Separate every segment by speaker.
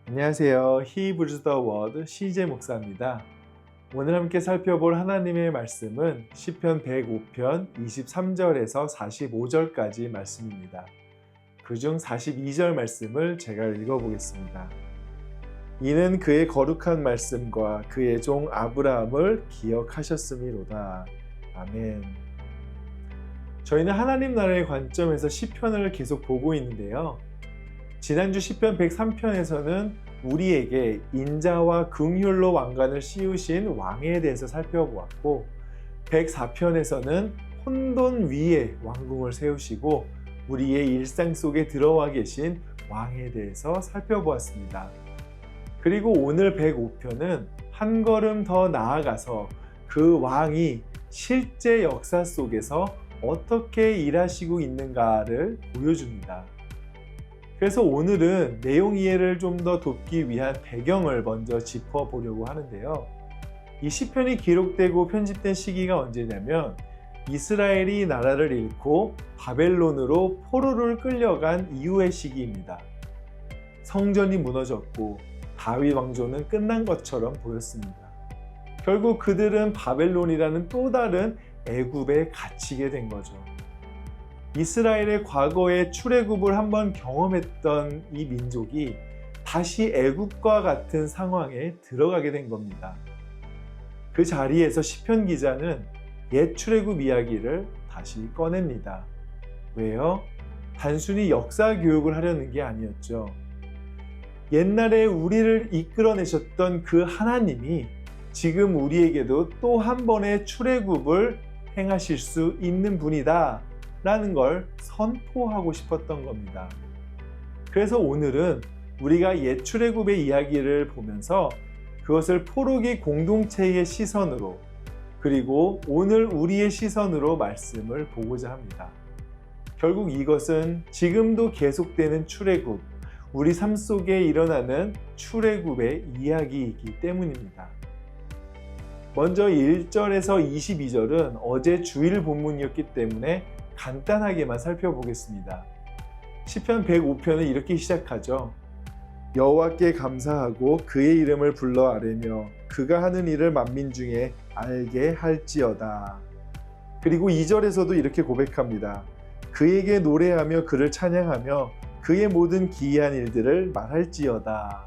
Speaker 1: 안녕하세요. 히브리서 더 워드 CJ 목사입니다. 오늘 함께 살펴볼 하나님의 말씀은 시편 105편 23절에서 45절까지 말씀입니다. 그중 42절 말씀을 제가 읽어보겠습니다. 이는 그의 거룩한 말씀과 그의 종 아브라함을 기억하셨음이로다. 아멘. 저희는 하나님 나라의 관점에서 시편을 계속 보고 있는데요. 지난주 시편 103편에서는 우리에게 인자와 긍휼로 왕관을 씌우신 왕에 대해서 살펴보았고, 104편에서는 혼돈 위에 왕궁을 세우시고 우리의 일상 속에 들어와 계신 왕에 대해서 살펴보았습니다. 그리고 오늘 105편은 한 걸음 더 나아가서 그 왕이 실제 역사 속에서 어떻게 일하시고 있는가를 보여줍니다. 그래서 오늘은 내용 이해를 좀 더 돕기 위한 배경을 먼저 짚어보려고 하는데요. 이 시편이 기록되고 편집된 시기가 언제냐면 이스라엘이 나라를 잃고 바벨론으로 포로를 끌려간 이후의 시기입니다. 성전이 무너졌고 다윗 왕조는 끝난 것처럼 보였습니다. 결국 그들은 바벨론이라는 또 다른 애굽에 갇히게 된 거죠. 이스라엘의 과거의 출애굽을 한번 경험했던 이 민족이 다시 애굽과 같은 상황에 들어가게 된 겁니다. 그 자리에서 시편 기자는 옛 출애굽 이야기를 다시 꺼냅니다. 왜요? 단순히 역사 교육을 하려는 게 아니었죠. 옛날에 우리를 이끌어내셨던 그 하나님이 지금 우리에게도 또 한 번의 출애굽을 행하실 수 있는 분이다 라는 걸 선포하고 싶었던 겁니다. 그래서 오늘은 우리가 옛 출애굽의 이야기를 보면서 그것을 포로기 공동체의 시선으로, 그리고 오늘 우리의 시선으로 말씀을 보고자 합니다. 결국 이것은 지금도 계속되는 출애굽, 우리 삶 속에 일어나는 출애굽의 이야기이기 때문입니다. 먼저 1절에서 22절은 어제 주일 본문이었기 때문에 간단하게만 살펴보겠습니다. 시편 105편은 이렇게 시작하죠. 여호와께 감사하고 그의 이름을 불러 아뢰며 그가 하는 일을 만민 중에 알게 할지어다. 그리고 2절에서도 이렇게 고백합니다. 그에게 노래하며 그를 찬양하며 그의 모든 기이한 일들을 말할지어다.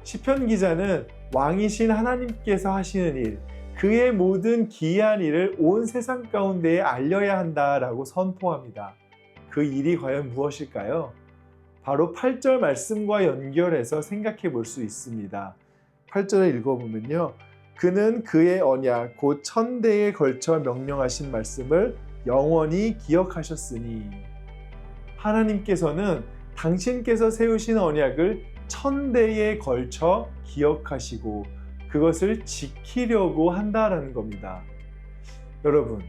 Speaker 1: 시편 기자는 왕이신 하나님께서 하시는 일, 그의 모든 기이한 일을 온 세상 가운데에 알려야 한다라고 선포합니다. 그 일이 과연 무엇일까요? 바로 8절 말씀과 연결해서 생각해 볼 수 있습니다. 8절을 읽어보면요. 그는 그의 언약 곧 천대에 걸쳐 명령하신 말씀을 영원히 기억하셨으니. 하나님께서는 당신께서 세우신 언약을 천대에 걸쳐 기억하시고 그것을 지키려고 한다라는 겁니다. 여러분,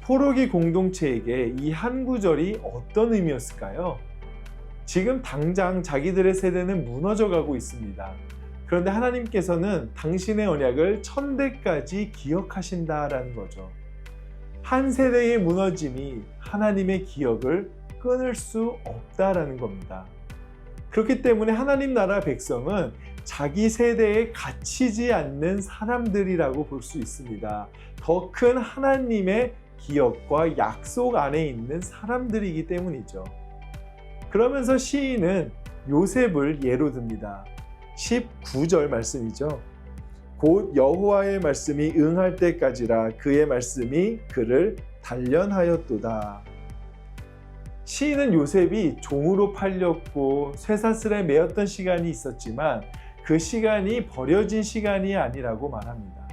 Speaker 1: 포로기 공동체에게 이 한 구절이 어떤 의미였을까요? 지금 당장 자기들의 세대는 무너져가고 있습니다. 그런데 하나님께서는 당신의 언약을 천대까지 기억하신다라는 거죠. 한 세대의 무너짐이 하나님의 기억을 끊을 수 없다라는 겁니다. 그렇기 때문에 하나님 나라 백성은 자기 세대에 갇히지 않는 사람들이라고 볼 수 있습니다. 더 큰 하나님의 기억과 약속 안에 있는 사람들이기 때문이죠. 그러면서 시인은 요셉을 예로 듭니다. 19절 말씀이죠. 곧 여호와의 말씀이 응할 때까지라 그의 말씀이 그를 단련하였도다. 시인은 요셉이 종으로 팔렸고 쇠사슬에 매였던 시간이 있었지만 그 시간이 버려진 시간이 아니라고 말합니다.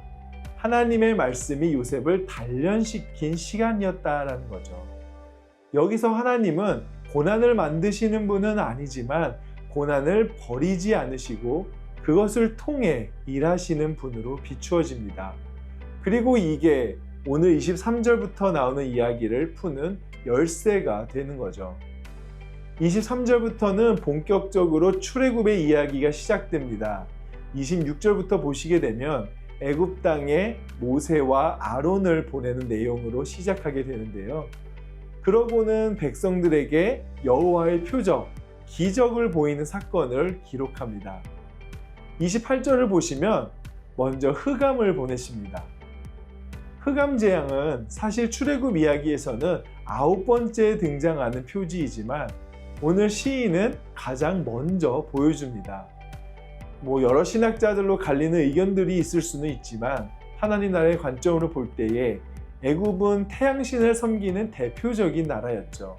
Speaker 1: 하나님의 말씀이 요셉을 단련시킨 시간이었다라는 거죠. 여기서 하나님은 고난을 만드시는 분은 아니지만 고난을 버리지 않으시고 그것을 통해 일하시는 분으로 비추어집니다. 그리고 이게 오늘 23절부터 나오는 이야기를 푸는 열쇠가 되는 거죠. 23절부터는 본격적으로 출애굽의 이야기가 시작됩니다. 26절부터 보시게 되면 애굽 땅에 모세와 아론을 보내는 내용으로 시작하게 되는데요. 그러고는 백성들에게 여호와의 표적, 기적을 보이는 사건을 기록합니다. 28절을 보시면 먼저 흑암을 보내십니다. 흑암 재앙은 사실 출애굽 이야기에서는 9번째에 등장하는 표지이지만 오늘 시인은 가장 먼저 보여줍니다. 여러 신학자들로 갈리는 의견들이 있을 수는 있지만 하나님 나라의 관점으로 볼 때에 애굽은 태양신을 섬기는 대표적인 나라였죠.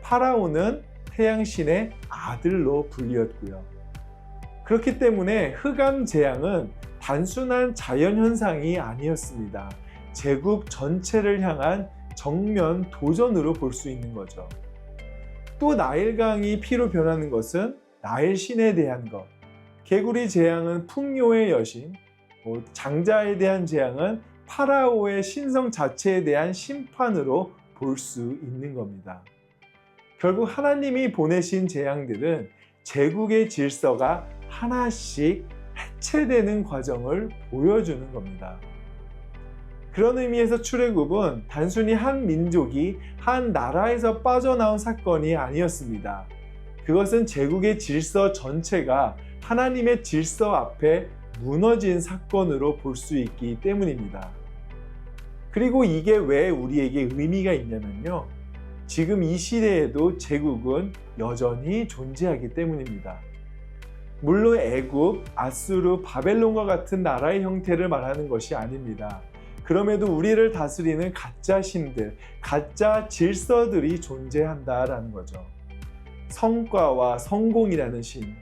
Speaker 1: 파라오는 태양신의 아들로 불리었고요. 그렇기 때문에 흑암 재앙은 단순한 자연현상이 아니었습니다. 제국 전체를 향한 정면 도전으로 볼 수 있는 거죠. 또 나일강이 피로 변하는 것은 나일신에 대한 것, 개구리 재앙은 풍요의 여신, 장자에 대한 재앙은 파라오의 신성 자체에 대한 심판으로 볼 수 있는 겁니다. 결국 하나님이 보내신 재앙들은 제국의 질서가 하나씩 해체되는 과정을 보여주는 겁니다. 그런 의미에서 출애굽은 단순히 한 민족이 한 나라에서 빠져나온 사건이 아니었습니다. 그것은 제국의 질서 전체가 하나님의 질서 앞에 무너진 사건으로 볼 수 있기 때문입니다. 그리고 이게 왜 우리에게 의미가 있냐면요. 지금 이 시대에도 제국은 여전히 존재하기 때문입니다. 물론 애굽, 아수르, 바벨론과 같은 나라의 형태를 말하는 것이 아닙니다. 그럼에도 우리를 다스리는 가짜 신들, 가짜 질서들이 존재한다라는 거죠. 성과와 성공이라는 신,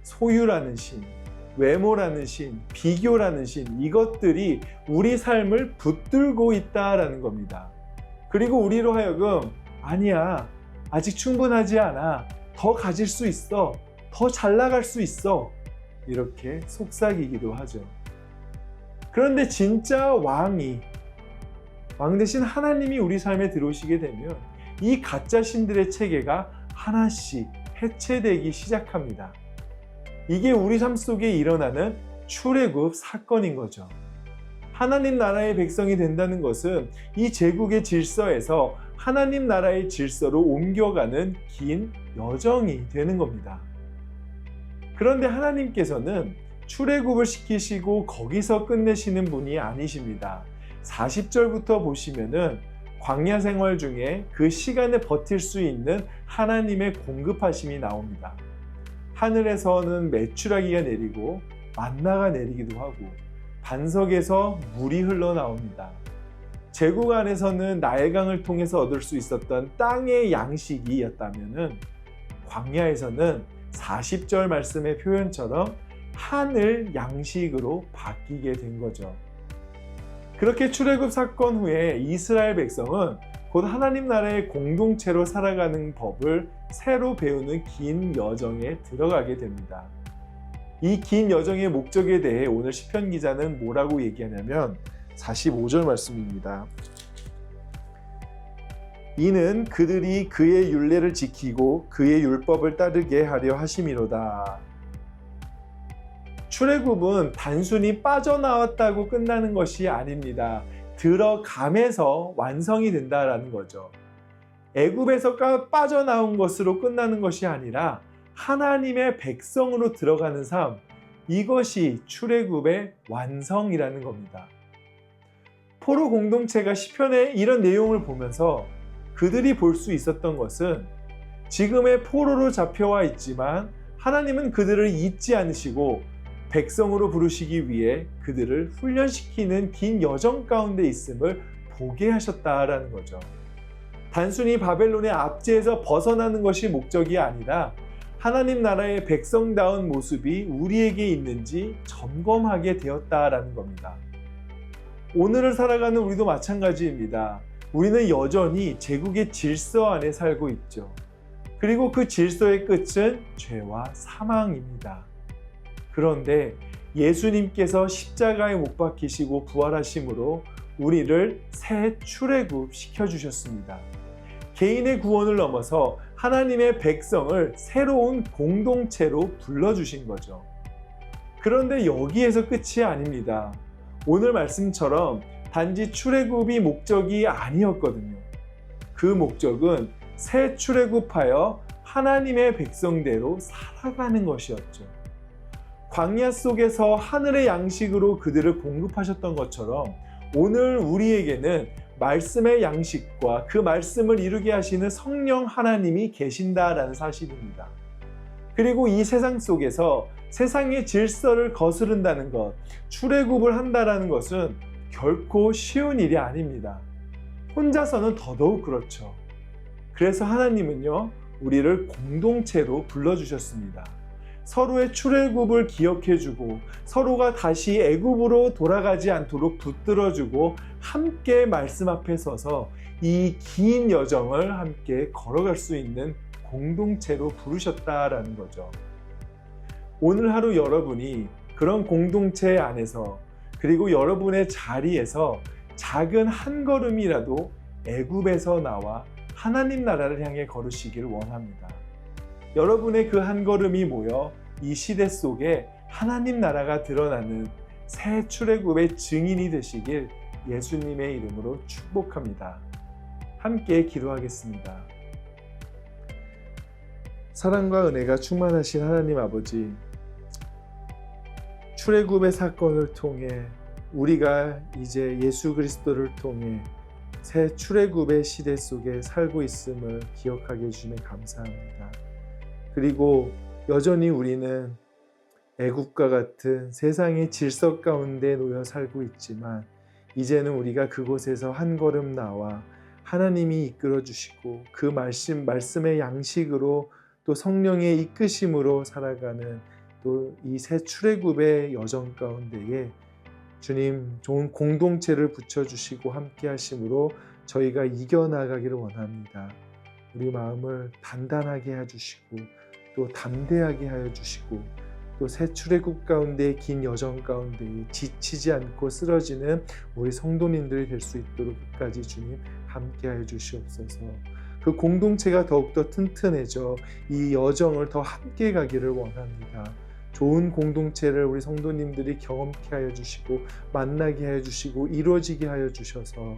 Speaker 1: 소유라는 신, 외모라는 신, 비교라는 신, 이것들이 우리 삶을 붙들고 있다라는 겁니다. 그리고 우리로 하여금 아니야, 아직 충분하지 않아, 더 가질 수 있어, 더 잘 나갈 수 있어, 이렇게 속삭이기도 하죠. 그런데 진짜 왕 대신 하나님이 우리 삶에 들어오시게 되면 이 가짜 신들의 체계가 하나씩 해체되기 시작합니다. 이게 우리 삶 속에 일어나는 출애굽 사건인 거죠. 하나님 나라의 백성이 된다는 것은 이 제국의 질서에서 하나님 나라의 질서로 옮겨가는 긴 여정이 되는 겁니다. 그런데 하나님께서는 출애굽을 시키시고 거기서 끝내시는 분이 아니십니다. 40절부터 보시면은 광야 생활 중에 그 시간에 버틸 수 있는 하나님의 공급하심이 나옵니다. 하늘에서는 메추라기가 내리고 만나가 내리기도 하고 반석에서 물이 흘러나옵니다. 제국 안에서는 나일강을 통해서 얻을 수 있었던 땅의 양식이었다면은 광야에서는 40절 말씀의 표현처럼 하늘 양식으로 바뀌게 된 거죠. 그렇게 출애굽 사건 후에 이스라엘 백성은 곧 하나님 나라의 공동체로 살아가는 법을 새로 배우는 긴 여정에 들어가게 됩니다. 이 긴 여정의 목적에 대해 오늘 시편 기자는 뭐라고 얘기하냐면 45절 말씀입니다. 이는 그들이 그의 율례를 지키고 그의 율법을 따르게 하려 하심이로다. 출애굽은 단순히 빠져나왔다고 끝나는 것이 아닙니다. 들어가면서 완성이 된다라는 거죠. 애굽에서 빠져나온 것으로 끝나는 것이 아니라 하나님의 백성으로 들어가는 삶, 이것이 출애굽의 완성이라는 겁니다. 포로 공동체가 시편의 이런 내용을 보면서 그들이 볼 수 있었던 것은 지금의 포로로 잡혀와 있지만 하나님은 그들을 잊지 않으시고 백성으로 부르시기 위해 그들을 훈련시키는 긴 여정 가운데 있음을 보게 하셨다라는 거죠. 단순히 바벨론의 압제에서 벗어나는 것이 목적이 아니라 하나님 나라의 백성다운 모습이 우리에게 있는지 점검하게 되었다라는 겁니다. 오늘을 살아가는 우리도 마찬가지입니다. 우리는 여전히 제국의 질서 안에 살고 있죠. 그리고 그 질서의 끝은 죄와 사망입니다. 그런데 예수님께서 십자가에 못 박히시고 부활하심으로 우리를 새 출애굽 시켜주셨습니다. 개인의 구원을 넘어서 하나님의 백성을 새로운 공동체로 불러주신 거죠. 그런데 여기에서 끝이 아닙니다. 오늘 말씀처럼 단지 출애굽이 목적이 아니었거든요. 그 목적은 새 출애굽하여 하나님의 백성대로 살아가는 것이었죠. 광야 속에서 하늘의 양식으로 그들을 공급하셨던 것처럼 오늘 우리에게는 말씀의 양식과 그 말씀을 이루게 하시는 성령 하나님이 계신다라는 사실입니다. 그리고 이 세상 속에서 세상의 질서를 거스른다는 것, 출애굽을 한다는 것은 결코 쉬운 일이 아닙니다. 혼자서는 더더욱 그렇죠. 그래서 하나님은요, 우리를 공동체로 불러주셨습니다. 서로의 출애굽을 기억해주고 서로가 다시 애굽으로 돌아가지 않도록 붙들어주고 함께 말씀 앞에 서서 이 긴 여정을 함께 걸어갈 수 있는 공동체로 부르셨다라는 거죠. 오늘 하루 여러분이 그런 공동체 안에서 그리고 여러분의 자리에서 작은 한 걸음이라도 애굽에서 나와 하나님 나라를 향해 걸으시길 원합니다. 여러분의 그 한 걸음이 모여 이 시대 속에 하나님 나라가 드러나는 새 출애굽의 증인이 되시길 예수님의 이름으로 축복합니다. 함께 기도하겠습니다. 사랑과 은혜가 충만하신 하나님 아버지, 출애굽의 사건을 통해 우리가 이제 예수 그리스도를 통해 새 출애굽의 시대 속에 살고 있음을 기억하게 해주시면 감사합니다. 그리고 여전히 우리는 애굽과 같은 세상의 질서 가운데 놓여 살고 있지만 이제는 우리가 그곳에서 한 걸음 나와 하나님이 이끌어 주시고 그 말씀의 양식으로 또 성령의 이끄심으로 살아가는 또 이 새 출애굽의 여정 가운데에 주님 좋은 공동체를 붙여주시고 함께 하심으로 저희가 이겨나가기를 원합니다. 우리 마음을 단단하게 해주시고 또 담대하게 하여 주시고 또 새 출애굽 가운데 긴 여정 가운데 지치지 않고 쓰러지는 우리 성도님들이 될 수 있도록 끝까지 주님 함께 하여 주시옵소서. 그 공동체가 더욱더 튼튼해져 이 여정을 더 함께 가기를 원합니다. 좋은 공동체를 우리 성도님들이 경험케 하여 주시고 만나게 하여 주시고 이루어지게 하여 주셔서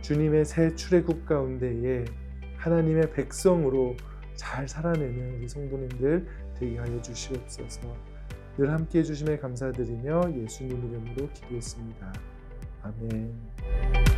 Speaker 1: 주님의 새 출애굽 가운데에 하나님의 백성으로 잘 살아내는 우리 성도님들 되게 하여 주시옵소서. 늘 함께 해주심에 감사드리며 예수님 이름으로 기도했습니다. 아멘.